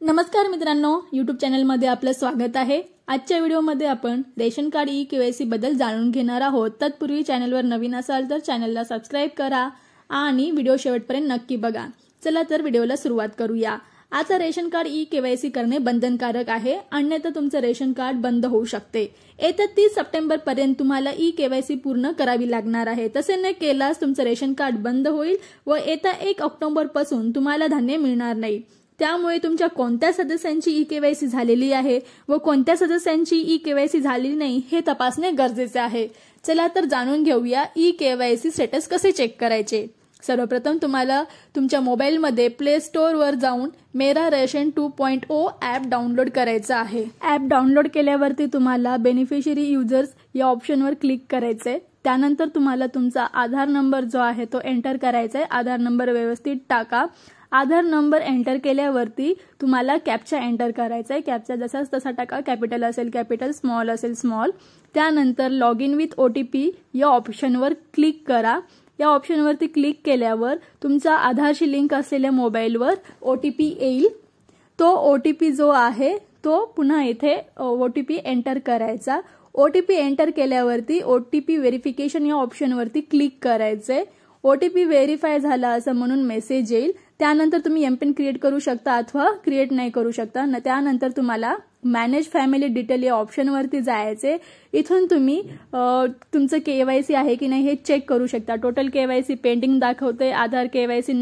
नमस्कार मित्रांनो, यूट्यूब चॅनलमध्ये आपलं स्वागत आहे। आजच्या व्हिडिओमध्ये आपण रेशन कार्ड ई-केवायसी बद्दल जाणून घेणार आहोत। तत्पूर्वी चॅनलवर नवीन असाल तर चॅनलला सबस्क्राइब करा आणि व्हिडिओ शेवटपर्यंत नक्की बघा। चला तर व्हिडिओला सुरुवात करूया। आता रेशन कार्ड ई-केवायसी करणे बंधनकारक आहे, अन्यथा तुमचे रेशन कार्ड बंद होऊ शकते। येत्या 30 सप्टेंबर पर्यंत तुम्हाला ई-केवायसी पूर्ण करावी लागणार आहे। तसे न केल्यास तुमचे रेशन कार्ड बंद होईल व येत्या 1 ऑक्टोबर पासून तुम्हाला धान्य मिळणार नाही। त्यामुळे तुमच्या कोणत्या सदस्यांची ई-केवायसी झालेली आहे व कोणत्या सदस्यांची ई-केवायसी झालेली नाही हे तपासणे गरजेचे आहे। चला तर जाणून घेऊया ई-केवायसी स्टेटस कसे चेक करायचे। सर्वप्रथम तुम्हाला तुमच्या मोबाईलमध्ये प्ले स्टोअर वर जाऊन मेरा रेशन 2.0 ॲप डाउनलोड करायचा आहे। ॲप डाउनलोड केल्यावरती तुम्हाला बेनिफिशियरी युजर्स या ऑप्शनवर क्लिक करायचे। त्यानंतर तुम्हाला तुमचा आधार नंबर जो आहे तो एंटर करायचा आहे। आधार नंबर व्यवस्थित टाका। आधार नंबर एंटर केल्यावरती तुम्हाला कॅप्चा एंटर करायचा आहे। कॅप्चा जसाच तसा टाका, कॅपिटल असेल कॅपिटल, स्मॉल असेल स्मॉल। त्यानंतर लॉग इन विथ OTP या ऑप्शनवर क्लिक करा। या ऑप्शनवरती क्लिक केल्यावर तुमचा आधारशी लिंक असलेल्या मोबाईलवर OTP येईल। तो OTP जो आहे तो पुन्हा इथे OTP एंटर करायचा। OTP एंटर केल्यावरती OTP व्हेरिफिकेशन या ऑप्शनवरती क्लिक करायचे। OTP व्हेरीफाय झाला असं म्हणून मेसेज येईल। त्यानंतर तुम्ही एमपिन क्रिएट करू शकता अथवा क्रिएट नाही करू शकता। त्यानंतर तुम्हाला मॅनेज फॅमिली डिटेल या ऑप्शनवरती जायचे। इथून तुम्ही तुमचं केवायसी आहे की नाही हे चेक करू शकता। टोटल केवायसी पेंडिंग दाखवते, आधार केवायसी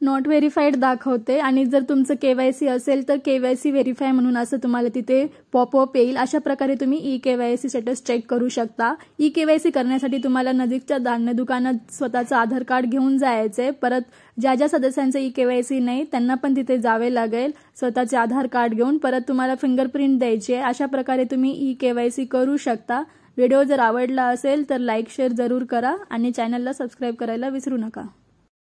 नॉट व्हेरीफाईड दाखवते आणि जर तुमचं केवायसी असेल तर केवायसी व्हेरीफाय म्हणून असं तुम्हाला तिथे पॉपअप येईल। अशा प्रकारे तुम्ही ई-केवायसी स्टेटस चेक करू शकता। ई-केवायसी करण्यासाठी तुम्हाला नजीकच्या धान्य दुकानात स्वतःचं आधार कार्ड घेऊन जायचे। परत ज्या सदस्यांचं ई-केवायसी नाही त्यांना पण तिथे जावे लागेल स्वतःचे आधार कार्ड घेऊन। परत तुम्हाला फिंगरप्रिंट द्यायची आहे। अशा प्रकारे तुम्ही ई-केवायसी करू शकता। व्हिडिओ जर आवडला असेल तर लाईक शेअर जरूर करा आणि चॅनलला सबस्क्राइब करायला विसरू नका।